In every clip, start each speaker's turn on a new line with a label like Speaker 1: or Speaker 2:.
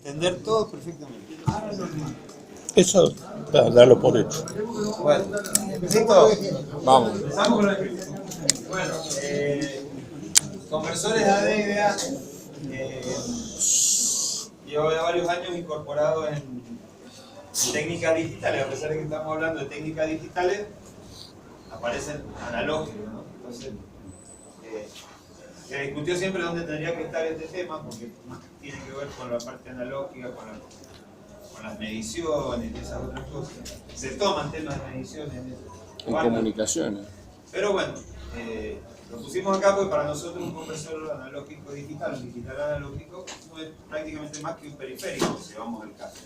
Speaker 1: Entender todo perfectamente.
Speaker 2: Eso, dalo por hecho.
Speaker 1: Bueno, ¿listo?
Speaker 2: Vamos.
Speaker 1: Empezamos con la Bueno, conversores AD y DA. Llevo ya varios años incorporado en técnicas digitales. A pesar de que estamos hablando de técnicas digitales, aparecen analógicos, ¿no? Entonces, se discutió siempre dónde tendría que estar este tema, porque tiene que ver con la parte analógica, con las mediciones y esas otras cosas. Se toman temas de mediciones en
Speaker 2: comunicaciones.
Speaker 1: Pero bueno, lo pusimos acá porque para nosotros un conversor analógico digital, un digital analógico, no es prácticamente más que un periférico, si vamos al caso.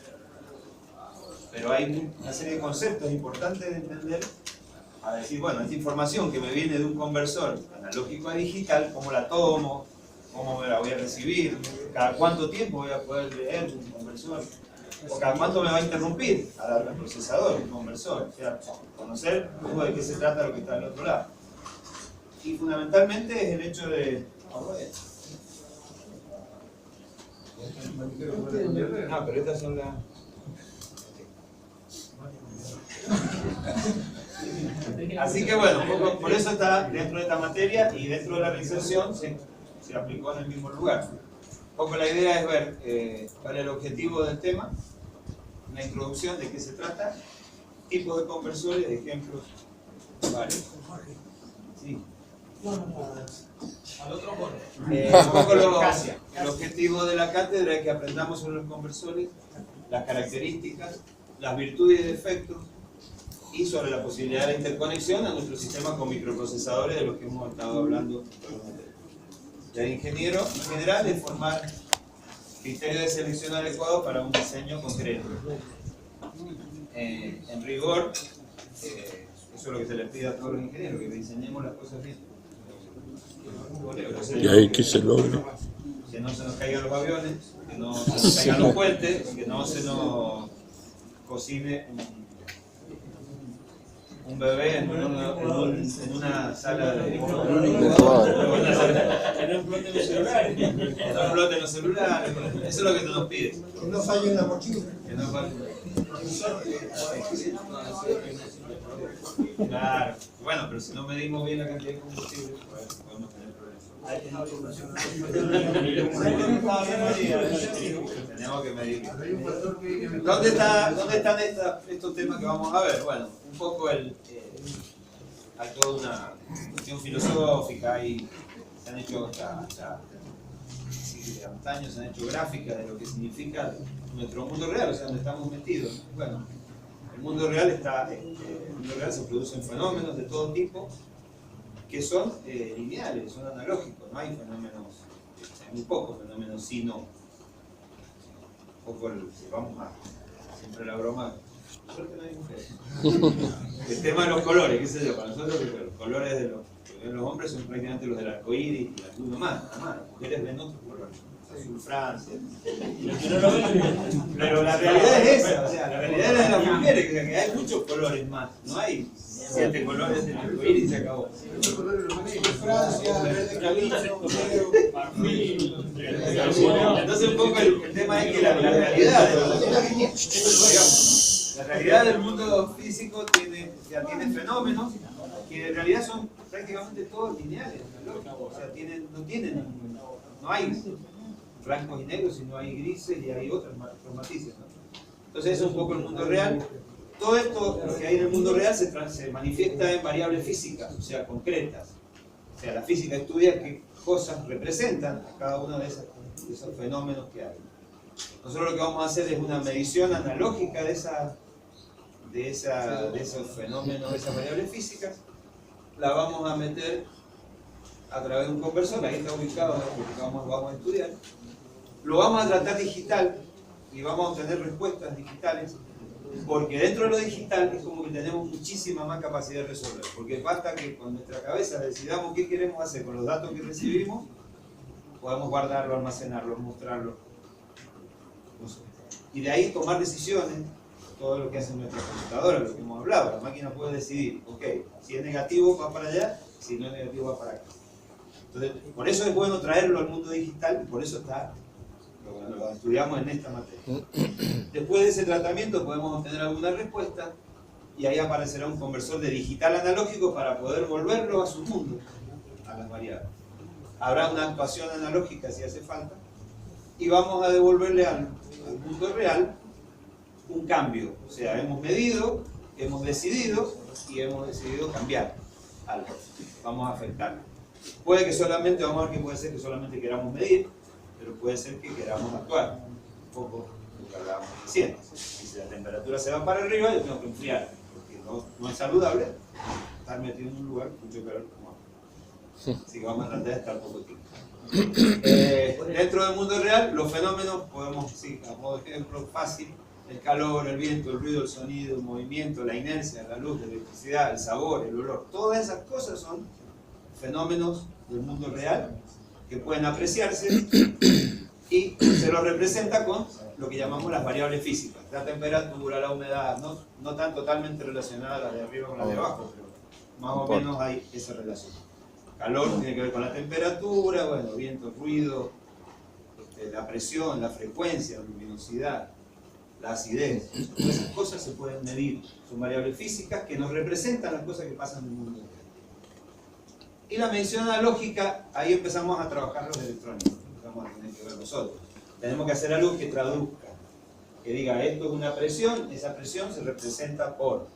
Speaker 1: Pero hay una serie de conceptos importantes de entender, a decir, bueno, esta información que me viene de un conversor analógico a digital, ¿cómo la tomo? ¿Cómo me la voy a recibir? ¿Cada cuánto tiempo voy a poder leer un conversor? ¿O cada cuánto me va a interrumpir al procesador, un conversor? O sea, conocer un poco de qué se trata lo que está al otro lado. Y fundamentalmente es el hecho de... pero estas son las... Así que bueno, por eso está dentro de esta materia y dentro de la reinserción se aplicó en el mismo lugar. Un poco la idea es ver cuál es el objetivo del tema, una introducción de qué se trata, tipos de conversores, ejemplos varios. Sí. Un poco el objetivo de la cátedra es que aprendamos sobre los conversores, las características, las virtudes y defectos, y sobre la posibilidad de interconexión a nuestro sistema con microprocesadores, de los que hemos estado hablando. El ingeniero en general es formar criterios de selección adecuados para un diseño concreto. En rigor, eso es lo que se les pide a todos los ingenieros, que diseñemos las cosas bien.
Speaker 2: Y ahí que se logre.
Speaker 1: Que no se nos caigan los aviones, que no se nos caigan los puentes, que no se nos cocine un bebé en una sala de... En un flote en los celulares. En un flote en los celulares. Eso es lo que nos pide.
Speaker 3: Que no falle una mochila.
Speaker 1: Que no falle. Claro. Bueno, pero si no medimos bien la cantidad de combustible, pues podemos tener problemas. Tenemos que medir. ¿Dónde están estos temas que vamos a ver? Bueno, un poco hay toda una cuestión filosófica y se han hecho de antaño se han hecho gráficas de lo que significa nuestro mundo real, o sea, donde estamos metidos. Bueno, el mundo real se producen fenómenos de todo tipo que son lineales, son analógicos, no hay fenómenos, hay muy pocos fenómenos sí no. Un poco vamos a siempre la broma. Suerte no hay mujeres. El tema de los colores, qué sé yo, para nosotros los colores de los hombres son prácticamente los del arco iris y alguno más, las mujeres ven otros colores, azul Francia. Pero la realidad es esa, o sea, la realidad es de las mujeres, que hay muchos colores más, no hay 7 colores del arco iris y se acabó.
Speaker 3: Francia, verde calino, marfil.
Speaker 1: Entonces un poco el tema es que la realidad la realidad del mundo físico tiene fenómenos que en realidad son prácticamente todos lineales, o sea, no hay blancos y negros, sino hay grises y hay otros matices, ¿no? Entonces eso es un poco el mundo real. Todo esto que hay en el mundo real se manifiesta en variables físicas, o sea, concretas. O sea, la física estudia qué cosas representan a cada uno de esos fenómenos que hay. Nosotros lo que vamos a hacer es una medición analógica de esos fenómenos, de esas variables físicas. La vamos a meter a través de un conversor, ahí está ubicado lo que vamos a estudiar. Lo vamos a tratar digital y vamos a obtener respuestas digitales, porque dentro de lo digital es como que tenemos muchísima más capacidad de resolver, porque basta que con nuestra cabeza decidamos qué queremos hacer con los datos que recibimos, podemos guardarlo, almacenarlo, mostrarlo, y de ahí tomar decisiones, todo lo que hace nuestra computadora, lo que hemos hablado. La máquina puede decidir, ok, si es negativo va para allá, si no es negativo va para acá. Entonces, por eso es bueno traerlo al mundo digital y por eso está lo estudiamos en esta materia. Después de ese tratamiento podemos obtener alguna respuesta y ahí aparecerá un conversor de digital analógico para poder volverlo a su mundo, a las variables. Habrá una actuación analógica si hace falta y vamos a devolverle al mundo real un cambio. O sea, hemos medido, hemos decidido y hemos decidido cambiar algo. Vamos a afectarlo. Puede que solamente, vamos a ver que puede ser que solamente queramos medir, pero puede ser que queramos actuar. Un poco lo que hablábamos recién. Y si la temperatura se va para arriba, yo tengo que enfriar, porque no es saludable estar metido en un lugar con mucho calor como ahora. Así que vamos a tratar de estar poco tiempo. Dentro del mundo real, los fenómenos podemos, sí, a modo de ejemplo fácil, el calor, el viento, el ruido, el sonido, el movimiento, la inercia, la luz, la electricidad, el sabor, el olor, todas esas cosas son fenómenos del mundo real que pueden apreciarse y se los representa con lo que llamamos las variables físicas, la temperatura, la humedad, no tan totalmente relacionadas la de arriba con la de abajo, pero más o menos hay esa relación. Calor tiene que ver con la temperatura, bueno, viento, ruido, la presión, la frecuencia, la luminosidad, la acidez. Todas esas cosas se pueden medir, son variables físicas que nos representan las cosas que pasan en el mundo. Y la medición analógica, ahí empezamos a trabajar los electrónicos, vamos a tener que ver nosotros. Tenemos que hacer algo que traduzca, que diga esto es una presión, esa presión se representa por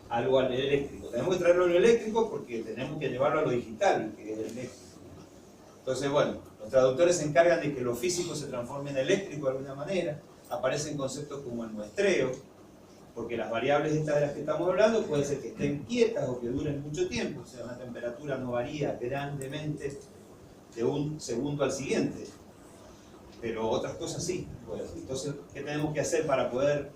Speaker 1: algo al eléctrico. Tenemos que traerlo a lo eléctrico porque tenemos que llevarlo a lo digital, que es el eléctrico. Entonces, bueno, los traductores se encargan de que lo físico se transforme en eléctrico de alguna manera. Aparecen conceptos como el muestreo, porque las variables estas de las que estamos hablando puede ser que estén quietas o que duren mucho tiempo, o sea, una temperatura no varía grandemente de un segundo al siguiente, pero otras cosas sí. Pues, entonces, ¿qué tenemos que hacer para poder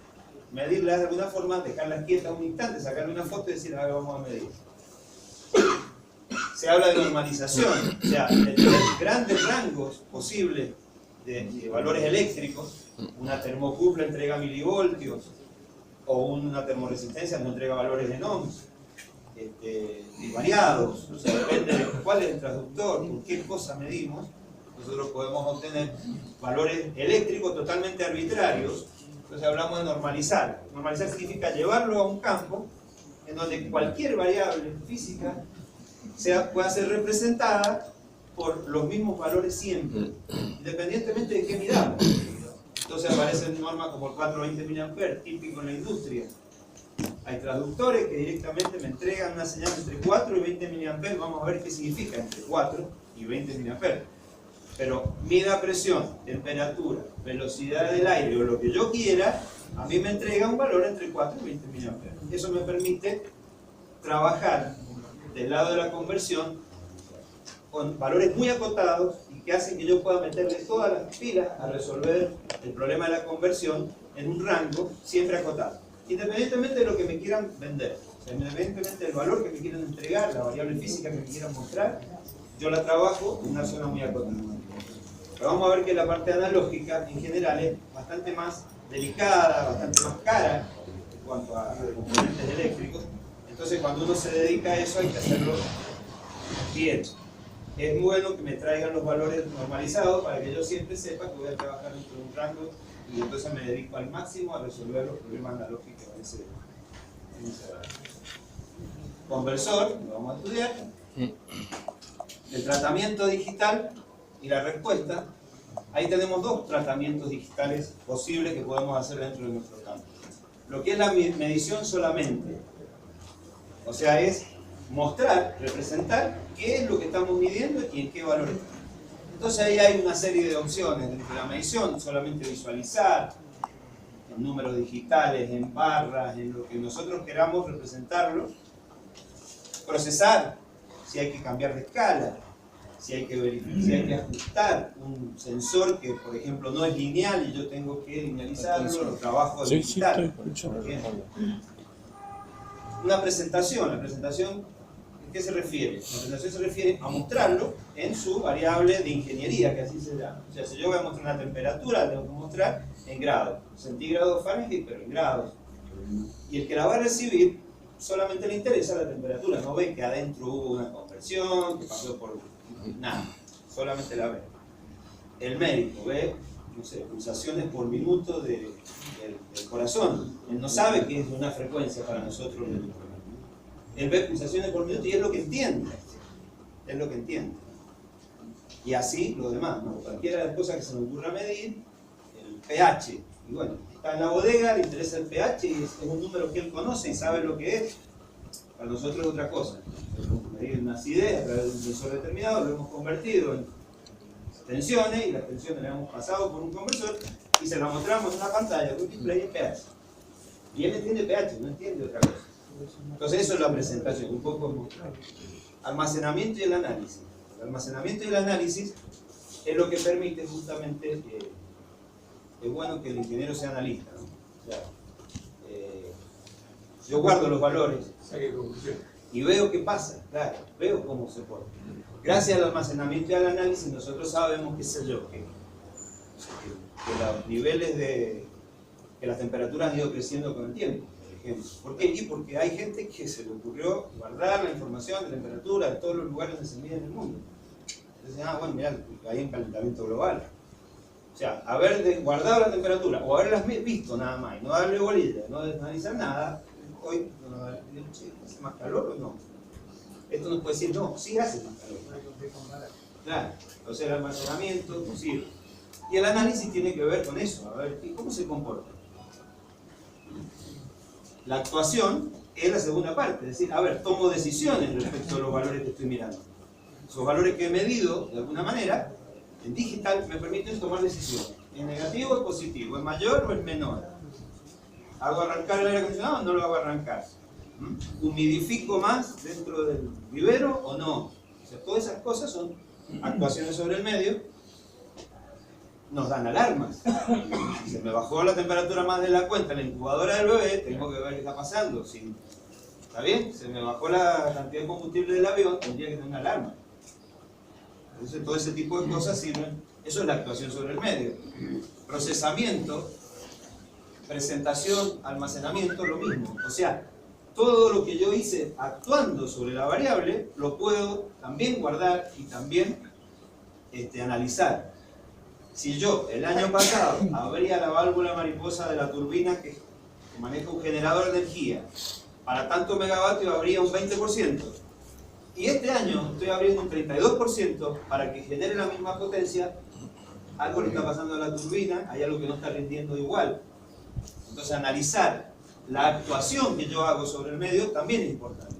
Speaker 1: medirlas de alguna forma? Dejarlas quietas un instante, sacarle una foto y decir, ahora vamos a medir. Se habla de normalización, o sea, de tener grandes rangos posibles de valores eléctricos. Una termocupla entrega milivoltios, o una termoresistencia no entrega valores en ohms, variados, o sea, depende de cuál es el transductor, con qué cosa medimos, nosotros podemos obtener valores eléctricos totalmente arbitrarios. Entonces hablamos de normalizar. Normalizar significa llevarlo a un campo en donde cualquier variable física pueda ser representada por los mismos valores siempre, independientemente de qué midamos. Entonces aparecen normas como el 420 mA, típico en la industria. Hay traductores que directamente me entregan una señal entre 4 y 20 mA, vamos a ver qué significa entre 4 y 20 mA. Pero mida presión, temperatura, velocidad del aire o lo que yo quiera, a mí me entrega un valor entre 4 y 20 mA. Eso me permite trabajar del lado de la conversión con valores muy acotados y que hacen que yo pueda meterle todas las pilas a resolver el problema de la conversión en un rango siempre acotado, independientemente de lo que me quieran vender, o sea, independientemente del valor que me quieran entregar, la variable física que me quieran mostrar, yo la trabajo en una zona muy acotada. Pero vamos a ver que la parte analógica en general es bastante más delicada, bastante más cara en cuanto a componentes eléctricos. Entonces cuando uno se dedica a eso hay que hacerlo bien. Es bueno que me traigan los valores normalizados para que yo siempre sepa que voy a trabajar dentro de un rango y entonces me dedico al máximo a resolver los problemas analógicos en ese conversor, lo vamos a estudiar, el tratamiento digital y la respuesta. Ahí tenemos dos tratamientos digitales posibles que podemos hacer dentro de nuestro campo. Lo que es la medición solamente, o sea, es mostrar, representar qué es lo que estamos midiendo y en qué valor está. Entonces ahí hay una serie de opciones dentro de la medición, solamente visualizar, en números digitales, en barras, en lo que nosotros queramos representarlo, procesar, si hay que cambiar de escala, si hay que verificar, si hay que ajustar un sensor que, por ejemplo, no es lineal y yo tengo que linealizarlo, lo trabajo de digital. Una presentación, la presentación, ¿a qué se refiere? La presentación se refiere a mostrarlo en su variable de ingeniería, que así se llama. O sea, si yo voy a mostrar una temperatura, la tengo que mostrar en grados, centígrados Fahrenheit, pero en grados. Y el que la va a recibir solamente le interesa la temperatura, no ve que adentro hubo una conversión, que pasó por nada, solamente la ve. El médico ve no sé, pulsaciones por minuto del corazón. Él no sabe que es una frecuencia para nosotros. Él ve pulsaciones por minuto y es lo que entiende. Es lo que entiende. Y así lo demás, ¿no? Cualquiera de las cosas que se me ocurra medir, el pH. Y bueno, está en la bodega, le interesa el pH y es un número que él conoce y sabe lo que es. Para nosotros es otra cosa. Medir una acidez a través de un sensor determinado, lo hemos convertido en tensiones y las tensiones las hemos pasado por un conversor y se las mostramos en una pantalla, un display en pH. Y él entiende pH, no entiende otra cosa. Entonces eso es la presentación, un poco almacenamiento y el análisis. El almacenamiento y el análisis es lo que permite justamente, es bueno que el ingeniero sea analista, ¿no? O sea, yo guardo los valores y veo qué pasa, claro, veo cómo se porta. Gracias al almacenamiento y al análisis nosotros sabemos, qué sé yo, que los niveles que las temperaturas han ido creciendo con el tiempo, por ejemplo. ¿Por qué? Y porque hay gente que se le ocurrió guardar la información de temperatura de todos los lugares donde se mide en el mundo. Entonces, bueno, mirá, hay un calentamiento global. O sea, haber guardado la temperatura o haberlas visto nada más y no darle bolilla, no analizar nada, hoy ¿hace más calor o no? Esto nos puede decir, no, sí hace más calor. Claro, entonces el almacenamiento sirve. Y el análisis tiene que ver con eso, a ver, ¿cómo se comporta? La actuación es la segunda parte, es decir, a ver, tomo decisiones respecto a los valores que estoy mirando. Esos valores que he medido, de alguna manera, en digital me permiten tomar decisiones. ¿Es negativo o es positivo? ¿Es mayor o es menor? ¿Hago arrancar el aire acondicionado o no lo hago arrancar? ¿Humidifico más dentro del vivero o no? O sea, todas esas cosas son actuaciones sobre el medio. Nos dan alarmas. Si se me bajó la temperatura más de la cuenta en la incubadora del bebé, tengo que ver qué está pasando. Si, ¿está bien? Se me bajó la cantidad de combustible del avión, tendría que tener una alarma. Entonces, todo ese tipo de cosas sirven. Eso es la actuación sobre el medio. Procesamiento, presentación, almacenamiento, lo mismo. O sea, todo lo que yo hice actuando sobre la variable, lo puedo también guardar y también analizar. Si yo, el año pasado, abría la válvula mariposa de la turbina que maneja un generador de energía, para tanto megavatios abría un 20%, y este año estoy abriendo un 32% para que genere la misma potencia, algo le está pasando a la turbina, hay algo que no está rindiendo igual. Entonces analizar la actuación que yo hago sobre el medio también es importante.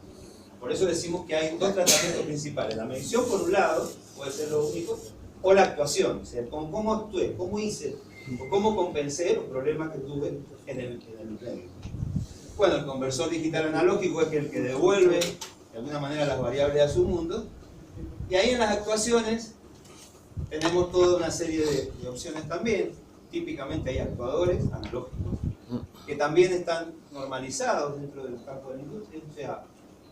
Speaker 1: Por eso decimos que hay dos tratamientos principales. La medición por un lado, puede ser lo único, o la actuación, o sea, cómo actué, cómo hice, o cómo compensé los problemas que tuve en el medio. Bueno, el conversor digital analógico es el que devuelve de alguna manera las variables a su mundo, y ahí en las actuaciones tenemos toda una serie de opciones también. Típicamente hay actuadores analógicos que también están normalizados dentro del campo de la industria. O sea,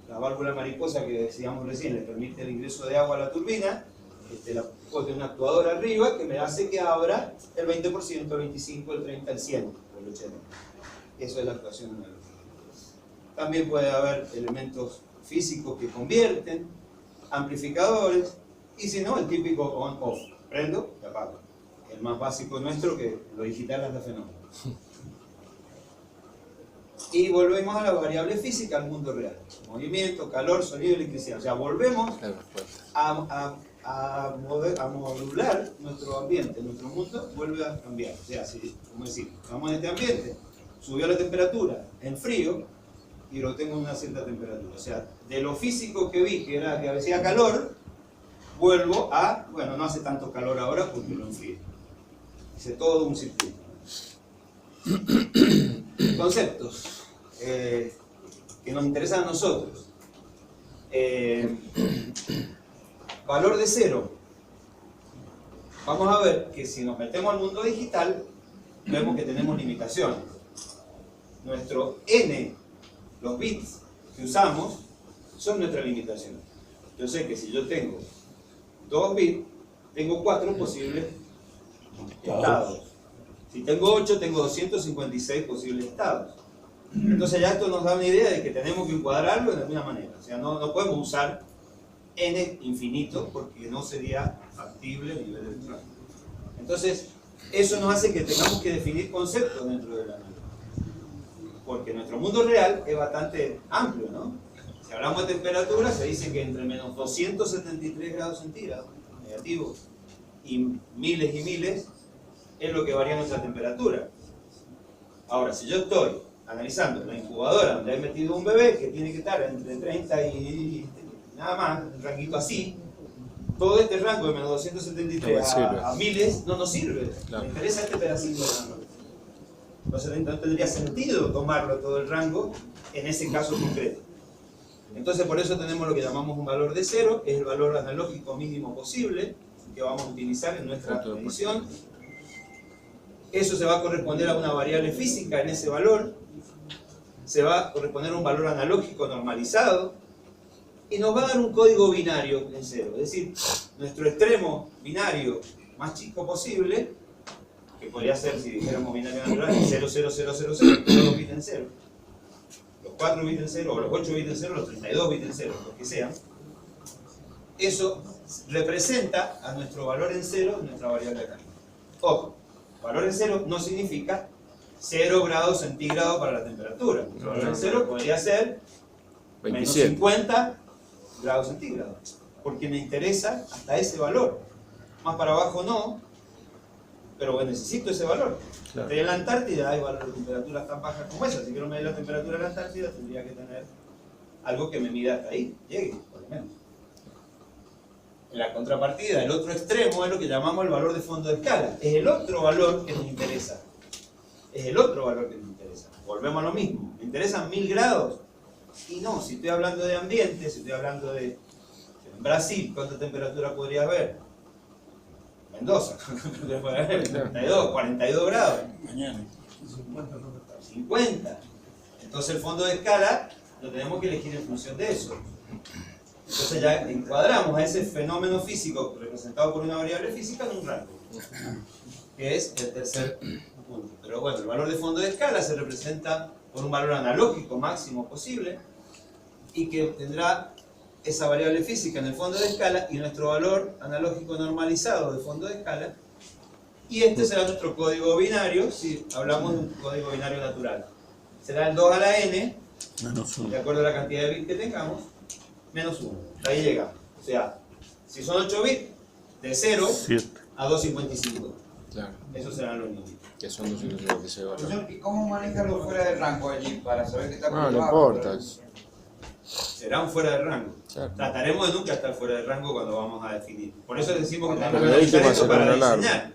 Speaker 1: la válvula mariposa que decíamos recién le permite el ingreso de agua a la turbina, la puedo tener un actuador arriba que me hace que abra el 20%, el 25%, el 30%, el 100%, el 80%. Eso es la actuación analógica. También puede haber elementos físicos que convierten, amplificadores, y si no, el típico on-off. Prendo y apago. El más básico nuestro, que lo digital es la fenómeno. Y volvemos a la variable física, al mundo real. Movimiento, calor, sonido, electricidad. O sea, volvemos a modular nuestro ambiente, nuestro mundo vuelve a cambiar. O sea, si, como decir, estamos en este ambiente, subió la temperatura en frío y lo tengo en una cierta temperatura. O sea, de lo físico que vi, que hacía calor, vuelvo a, bueno, no hace tanto calor ahora porque lo enfrío. Hice todo un circuito. Conceptos que nos interesan a nosotros. Valor de cero. Vamos a ver que si nos metemos al mundo digital, vemos que tenemos limitaciones. Nuestro n, los bits que usamos, son nuestra limitación. Yo sé que si yo tengo 2 bits, tengo 4 posibles estados. Si tengo 8, tengo 256 posibles estados. Entonces ya esto nos da una idea de que tenemos que encuadrarlo de alguna manera. O sea, no podemos usar n infinito porque no sería factible a nivel electrónico. Entonces, Eso nos hace que tengamos que definir conceptos dentro del análogo. Porque nuestro mundo real es bastante amplio, ¿no? Si hablamos de temperatura, se dice que entre menos 273 grados centígrados, negativos, y miles, es lo que varía nuestra temperatura. Ahora, si yo estoy analizando la incubadora donde he metido un bebé que tiene que estar entre 30 y nada más, un ranguito así, todo este rango de menos 273 a miles no nos sirve.
Speaker 2: Claro.
Speaker 1: Me interesa este pedacito de rango. Entonces no tendría sentido tomarlo todo el rango en ese caso concreto. Entonces por eso tenemos lo que llamamos un valor de cero, es el valor analógico mínimo posible que vamos a utilizar en nuestra medición. Eso se va a corresponder a una variable física en ese valor, se va a corresponder a un valor analógico normalizado y nos va a dar un código binario en cero, es decir, nuestro extremo binario más chico posible, que podría ser, si dijéramos binario natural, 0, 0, 0, 0, 0, todos los bits en cero, los 4 bits en cero, o los 8 bits en cero, los 32 bits en cero, los que sean. Eso representa a nuestro valor en cero, nuestra variable acá. Ojo, valor en cero no significa 0 grados centígrados para la temperatura. El valor en cero podría ser menos 50 grados centígrados, porque me interesa hasta ese valor. Más para abajo no, pero bueno, necesito ese valor.
Speaker 2: Claro.
Speaker 1: En la Antártida hay valores de temperaturas tan bajas como esa. Si quiero medir la temperatura de la Antártida, tendría que tener algo que me mida hasta ahí, llegue, por lo menos. En la contrapartida, el otro extremo es lo que llamamos el valor de fondo de escala. Es el otro valor que nos interesa. Es el otro valor que nos interesa. Volvemos a lo mismo. ¿Me interesan 1000 grados? Y no, si estoy hablando de ambiente, si estoy hablando de... En Brasil, ¿cuánta temperatura podría haber? Mendoza, ¿cuánta temperatura podría haber? 32, 42 grados.
Speaker 3: Mañana.
Speaker 1: 50. Entonces el fondo de escala lo tenemos que elegir en función de eso. Entonces ya encuadramos a ese fenómeno físico representado por una variable física en un rango, que es el tercer punto. Pero bueno, el valor de fondo de escala se representa por un valor analógico máximo posible y que tendrá esa variable física en el fondo de escala y nuestro valor analógico normalizado de fondo de escala, y este será nuestro código binario si hablamos de un código binario natural. Será el 2 a la n, de acuerdo a la cantidad de bits que tengamos, menos 1. Ahí llegamos. O sea, si son 8 bits, de 0 a 255.
Speaker 2: Claro.
Speaker 1: Esos serán los bits.
Speaker 2: Que son 256 valores.
Speaker 3: Profesor, ¿y cómo manejarlo fuera del rango allí para saber que está
Speaker 2: No, no
Speaker 3: comprobado?
Speaker 2: importa.
Speaker 1: Serán fuera de rango.
Speaker 2: Claro.
Speaker 1: Trataremos de nunca estar fuera de rango cuando vamos a definir. Por eso decimos que tenemos
Speaker 2: Pero
Speaker 1: que
Speaker 2: ahí te
Speaker 1: analizar
Speaker 2: va a
Speaker 1: esto
Speaker 2: sacar
Speaker 1: para
Speaker 2: una alarma.
Speaker 1: diseñar.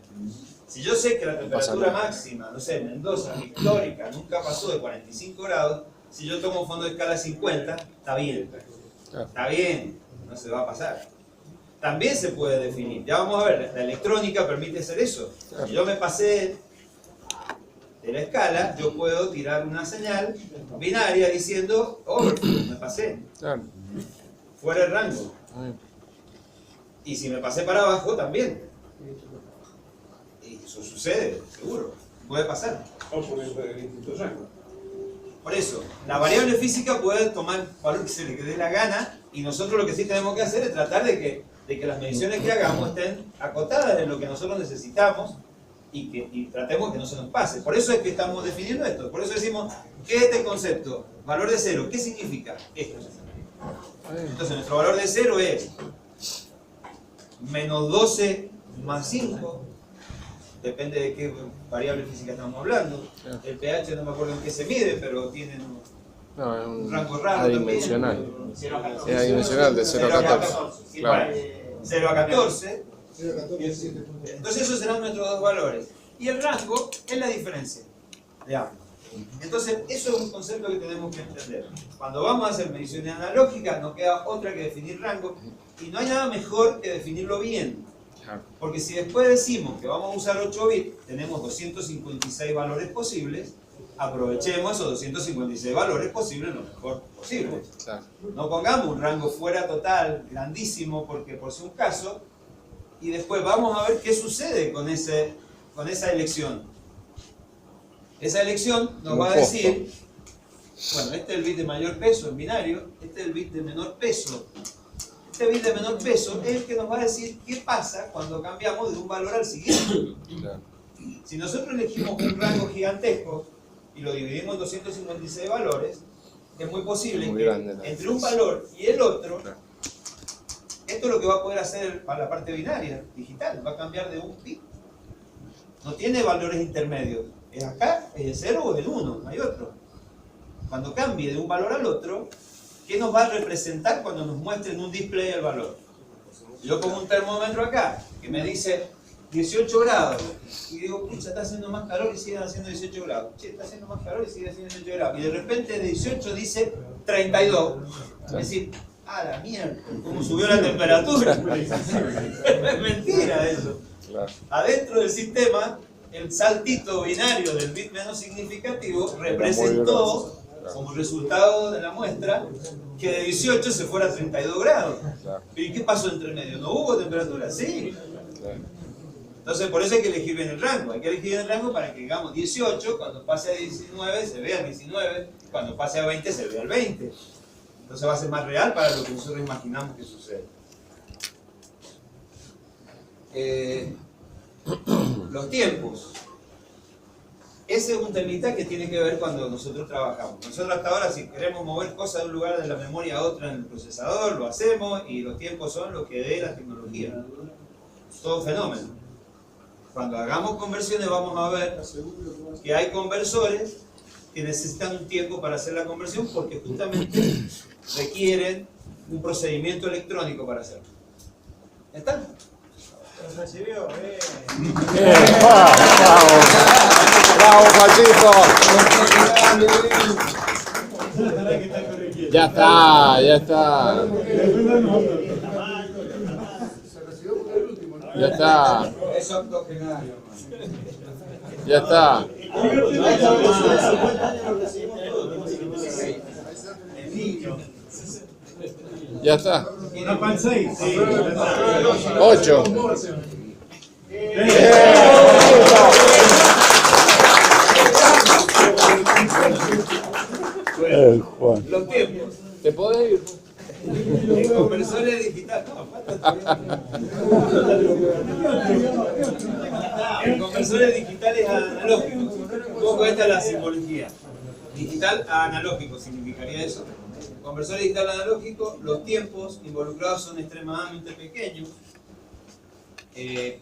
Speaker 1: Si yo sé que la temperatura
Speaker 2: nada.
Speaker 1: máxima, no sé, Mendoza, histórica, nunca pasó de 45 grados, si yo tomo fondo de escala 50, está bien.
Speaker 2: Claro.
Speaker 1: Está bien, no se va a pasar. También se puede definir. Ya vamos a ver, la electrónica permite hacer eso. Si yo me pasé de la escala, yo puedo tirar una señal binaria diciendo, overflow, me pasé,
Speaker 2: Claro.
Speaker 1: fuera del rango.
Speaker 2: Ay,
Speaker 1: Y si me pasé para abajo, también. Y eso sucede, seguro. Puede pasar.
Speaker 4: O por eso de distintos rangos.
Speaker 1: Por eso, la variable física puede tomar valor que se le dé la gana, y nosotros lo que sí tenemos que hacer es tratar de que las mediciones que hagamos estén acotadas en lo que nosotros necesitamos y tratemos que no se nos pase. Por eso es que estamos definiendo esto. Por eso decimos, ¿qué es este concepto? Valor de cero. ¿Qué significa esto? Entonces, nuestro valor de cero es menos 12 más 5. Depende de qué variable física estamos hablando. El pH no me acuerdo en qué se mide, pero tiene
Speaker 2: no, es
Speaker 1: un
Speaker 2: un
Speaker 1: rango raro
Speaker 2: adimensional.
Speaker 1: también.
Speaker 2: Es adimensional de 0 a 14. Claro.
Speaker 1: 0 a 14.
Speaker 3: 17.
Speaker 1: Entonces esos serán nuestros dos valores. Y el rango es la diferencia de ambos. Entonces eso es un concepto que tenemos que entender. Cuando vamos a hacer mediciones analógicas no queda otra que definir rango, y no hay nada mejor que definirlo bien.
Speaker 2: Claro.
Speaker 1: Porque si después decimos que vamos a usar 8 bits, tenemos 256 valores posibles, aprovechemos esos 256 valores posibles lo mejor posible.
Speaker 2: Claro.
Speaker 1: No pongamos un rango fuera total, grandísimo, porque por si un caso, y después vamos a ver qué sucede con esa elección. Esa elección nos va a decir, bueno, este es el bit de mayor peso en binario, este es el bit de menor peso. Este bit de menor peso es el que nos va a decir qué pasa cuando cambiamos de un valor al siguiente.
Speaker 2: Claro.
Speaker 1: Si nosotros elegimos un rango gigantesco y lo dividimos en 256 valores, es muy posible
Speaker 2: Muy
Speaker 1: que
Speaker 2: grande, ¿no?
Speaker 1: entre un valor y el otro,
Speaker 2: Claro.
Speaker 1: esto es lo que va a poder hacer para la parte binaria, digital, va a cambiar de un bit. No tiene valores intermedios. Es acá, es el 0 o el 1, no hay otro. Cuando cambie de un valor al otro, ¿qué nos va a representar cuando nos muestre en un display el valor? Yo pongo un termómetro acá, que me dice 18 grados, y digo, pucha, está haciendo más calor y sigue haciendo 18 grados. Che, está haciendo más calor y sigue haciendo 18 grados. Y de repente de 18 dice 32. Es decir, ah, la mierda, ¿cómo subió la temperatura? Es mentira eso.
Speaker 2: Claro.
Speaker 1: Adentro del sistema, el saltito binario del bit menos significativo representó, como resultado de la muestra, que de 18 se fuera a 32 grados.
Speaker 2: Claro.
Speaker 1: ¿Y qué pasó entre medio? ¿No hubo temperatura? Sí.
Speaker 2: Claro.
Speaker 1: Entonces por eso hay que elegir bien el rango. Hay que elegir bien el rango para que digamos 18, cuando pase a 19 se vea el 19, cuando pase a 20 se vea el 20. Entonces va a ser más real para lo que nosotros imaginamos que sucede. Los tiempos. Ese es un temita que tiene que ver cuando nosotros trabajamos. Nosotros hasta ahora, si queremos mover cosas de un lugar de la memoria a otra en el procesador, lo hacemos, y los tiempos son lo que dé la tecnología. Todo fenómeno. Cuando hagamos conversiones vamos a ver que hay conversores que necesitan un tiempo para hacer la conversión porque justamente requieren un procedimiento electrónico para hacerlo. ¿Están?
Speaker 5: Recibió,
Speaker 2: ¡Bravo, Pachito! Ya está, ya está. Ya está,
Speaker 3: Es octogenario.
Speaker 2: ya está. Ya está.
Speaker 5: ¿No penséis? Sí.
Speaker 2: 8.
Speaker 1: Los tiempos.
Speaker 2: ¿Te podés ir?
Speaker 1: En conversores digitales. En conversores digitales analógicos. Un poco esta es la simbología. Digital a analógico significaría eso. En conversor digital analógico, los tiempos involucrados son extremadamente pequeños.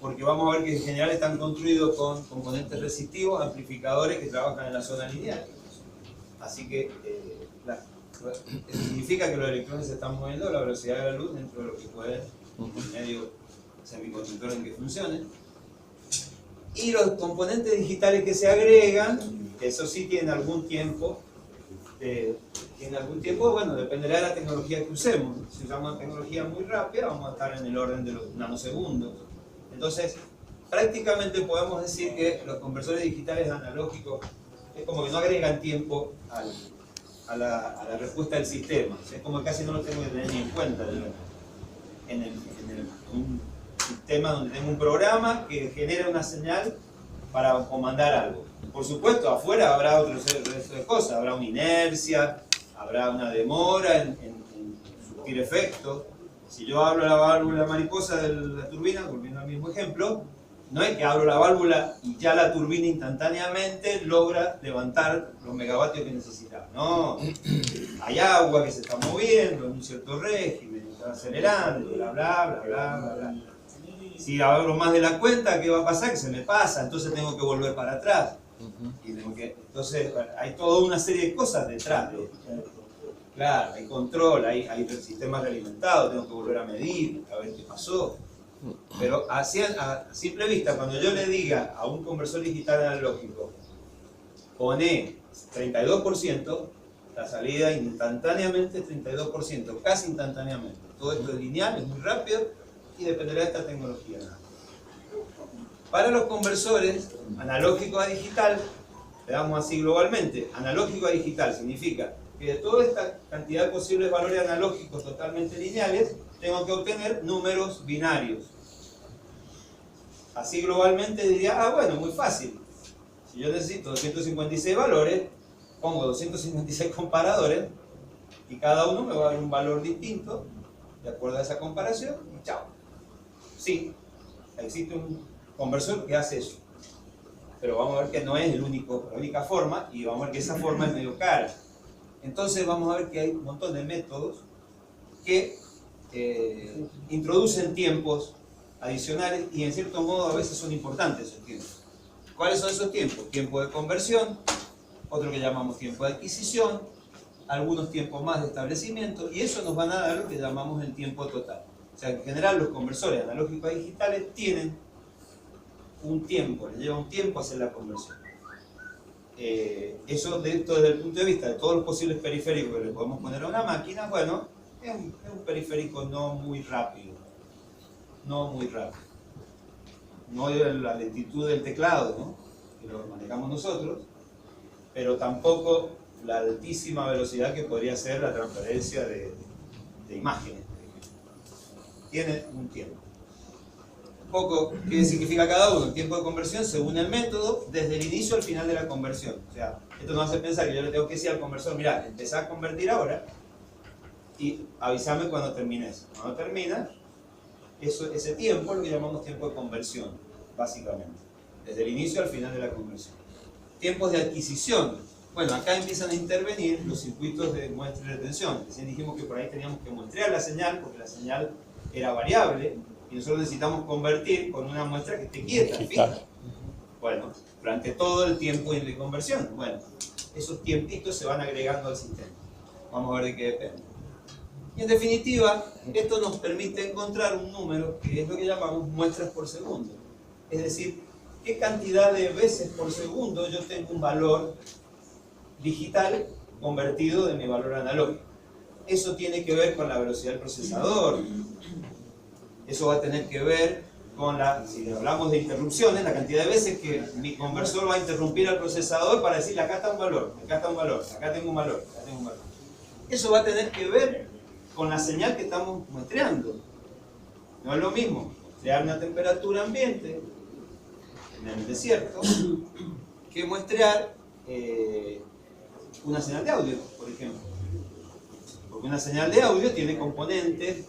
Speaker 1: Porque vamos a ver que en general están construidos con componentes resistivos, amplificadores que trabajan en la zona lineal. Así que significa que los electrones se están moviendo a la velocidad de la luz dentro de lo que puede un medio semiconductor en que funcione. Y los componentes digitales que se agregan, eso sí tienen algún tiempo. Bueno, dependerá de la tecnología que usemos. Si usamos una tecnología muy rápida, vamos a estar en el orden de los nanosegundos. Entonces, prácticamente podemos decir que los conversores digitales analógicos es como que no agregan tiempo a la respuesta del sistema. Es como que casi no lo tengo que tener ni en cuenta. Un sistema donde tengo un programa que genera una señal para comandar algo. Por supuesto, afuera habrá otro resto de cosas. Habrá una inercia, habrá una demora en surtir efectos. Si yo abro la válvula mariposa de la turbina, volviendo al mismo ejemplo, no es que abro la válvula y ya la turbina instantáneamente logra levantar los megavatios que necesita. No, hay agua que se está moviendo en un cierto régimen, está acelerando, bla, bla, bla, bla, bla, bla. Si abro más de la cuenta, ¿qué va a pasar? Que se me pasa, entonces tengo que volver para atrás. Y entonces hay toda una serie de cosas detrás de esto. Claro, hay control, hay sistemas realimentados, tengo que volver a medir, a ver qué pasó. Pero a simple vista, cuando yo le diga a un conversor digital analógico, pone 32%, la salida instantáneamente es 32%, casi instantáneamente. Todo esto es lineal, es muy rápido y dependerá de esta tecnología. Para los conversores, analógico a digital, le damos así globalmente, analógico a digital significa que de toda esta cantidad de posibles valores analógicos totalmente lineales, tengo que obtener números binarios. Así globalmente diría, bueno, muy fácil. Si yo necesito 256 valores, pongo 256 comparadores y cada uno me va a dar un valor distinto de acuerdo a esa comparación y chao. Sí, existe un conversor que hace eso. pero vamos a ver que no es la única forma, y vamos a ver que esa forma es medio cara. Entonces vamos a ver que hay un montón de métodos que introducen tiempos adicionales y en cierto modo a veces son importantes esos tiempos. ¿Cuáles son esos tiempos? Tiempo de conversión, otro que llamamos tiempo de adquisición, algunos tiempos más de establecimiento, y eso nos van a dar lo que llamamos el tiempo total. O sea, en general los conversores analógicos digitales tienen un tiempo, les lleva un tiempo hacer la conversión. Eso desde el punto de vista de todos los posibles periféricos que le podemos poner a una máquina, bueno, es un periférico no muy rápido. No muy rápido. No de la lentitud del teclado, ¿no?, que lo manejamos nosotros, pero tampoco la altísima velocidad que podría ser la transferencia de imágenes. Tiene un tiempo. Un poco, ¿qué significa cada uno? El tiempo de conversión según el método, desde el inicio al final de la conversión. O sea, esto nos hace pensar que yo le tengo que decir al conversor, mirá, empezá a convertir ahora y avísame cuando termines. Cuando terminas, ese tiempo es lo que llamamos tiempo de conversión, básicamente. Desde el inicio al final de la conversión. Tiempos de adquisición. Bueno, acá empiezan a intervenir los circuitos de muestra y retención. Recién dijimos que por ahí teníamos que muestrear la señal, porque la señal era variable, y nosotros necesitamos convertir con una muestra que esté quieta, fija. Bueno, durante todo el tiempo de conversión. Bueno, esos tiempitos se van agregando al sistema. Vamos a ver de qué depende. Y en definitiva, esto nos permite encontrar un número que es lo que llamamos muestras por segundo. Es decir, qué cantidad de veces por segundo yo tengo un valor digital convertido de mi valor analógico. Eso tiene que ver con la velocidad del procesador. Eso va a tener que ver con si hablamos de interrupciones, la cantidad de veces que mi conversor va a interrumpir al procesador para decirle acá está un valor, acá está un valor, acá tengo un valor, acá tengo un valor. Eso va a tener que ver con la señal que estamos muestreando. No es lo mismo muestrear una temperatura ambiente en el desierto que muestrear una señal de audio, por ejemplo. Porque una señal de audio tiene componentes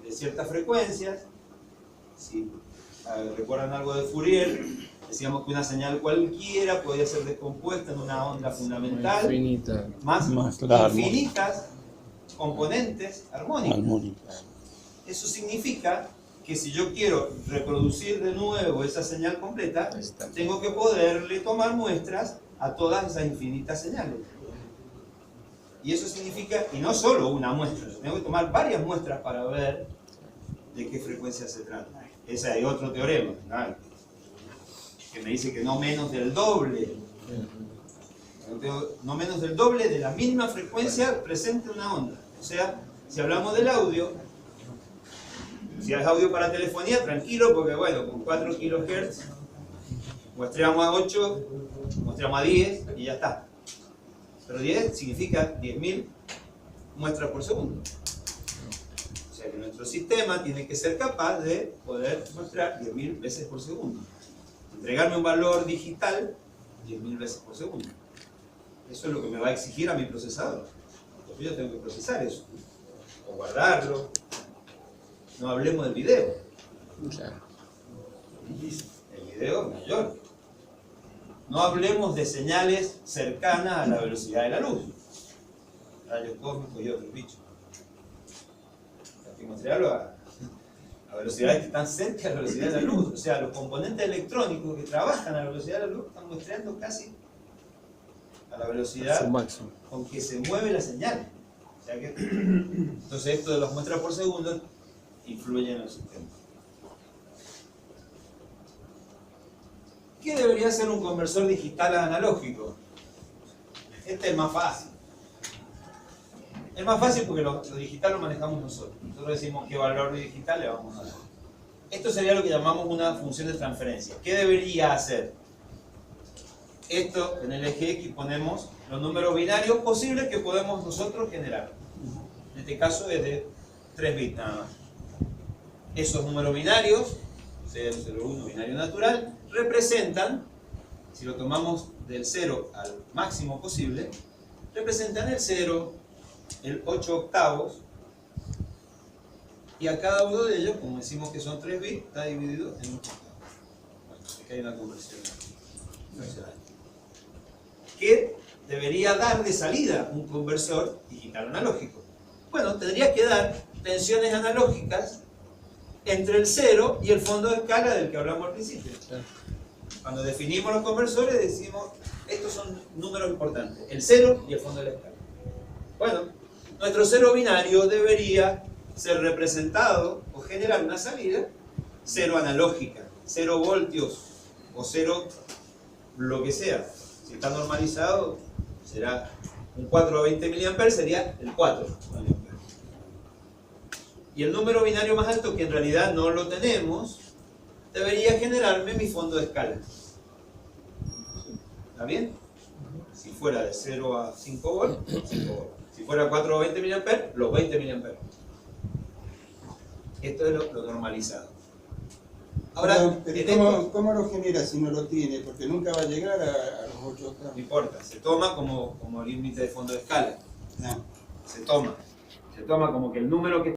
Speaker 1: de ciertas frecuencias. Si recuerdan algo de Fourier, decíamos que una señal cualquiera podía ser descompuesta en una onda fundamental,
Speaker 2: Infinita.
Speaker 1: más infinitas componentes armónicas. Eso significa que si yo quiero reproducir de nuevo esa señal completa, tengo que poderle tomar muestras a todas esas infinitas señales. Y eso significa, y no solo una muestra, yo tengo que tomar varias muestras para ver de qué frecuencia se trata. Ese hay otro teorema, ¿no?, que me dice que no menos del doble. No menos del doble de la misma frecuencia presente en una onda. O sea, si hablamos del audio, si es audio para telefonía, tranquilo, porque bueno, con 4 kHz muestreamos a 8, muestreamos a 10 y ya está. Pero 10 significa 10.000 muestras por segundo. O sea que nuestro sistema tiene que ser capaz de poder muestrar 10.000 veces por segundo. Entregarme un valor digital 10.000 veces por segundo. Eso es lo que me va a exigir a mi procesador. Porque yo tengo que procesar eso. O guardarlo. No hablemos del video. El video es mayor. No hablemos de señales cercanas a la velocidad de la luz. Rayos cósmicos y otros bichos. Hay que mostrarlo a velocidades que están cerca de la velocidad de la luz. O sea, los componentes electrónicos que trabajan a la velocidad de la luz están muestreando casi a la velocidad con que se mueve la señal. O sea que, entonces esto de las muestras por segundo influye en el sistema. ¿Qué debería ser un conversor digital a analógico? Este es el más fácil. Es más fácil porque lo digital lo manejamos nosotros. Nosotros decimos qué valor digital le vamos a dar. Esto sería lo que llamamos una función de transferencia. ¿Qué debería hacer? Esto en el eje X ponemos los números binarios posibles que podemos nosotros generar. En este caso es de 3 bits nada más. Esos números binarios, 0, 0, 1, binario natural, representan, si lo tomamos del 0 al máximo posible, representan el 0, el 8 octavos, y a cada uno de ellos, como decimos que son 3 bits, está dividido en 8 octavos. Bueno, aquí hay una conversión. funcional. ¿Qué debería dar de salida un conversor digital analógico? Bueno, tendría que dar tensiones analógicas entre el 0 y el fondo de escala del que hablamos al principio. Cuando definimos los conversores decimos, estos son números importantes, el 0 y el fondo de la escala. Bueno, nuestro 0 binario debería ser representado o generar una salida 0 analógica, 0 voltios o 0 lo que sea. Si está normalizado será un 4 a 20 mA, sería el 4 mA. Y el número binario más alto, que en realidad no lo tenemos, debería generarme mi fondo de escala. ¿Está bien? Si fuera de 0 a 5 volt, 5 volt. Si fuera 4 a 20 mA, los 20 mA. Esto es lo normalizado. Ahora,
Speaker 3: Pero ¿cómo lo genera si no lo tiene? Porque nunca va a llegar a los 8
Speaker 1: no
Speaker 3: octavos.
Speaker 1: importa, se toma como límite de fondo de escala.
Speaker 3: No.
Speaker 1: Se toma como que el número que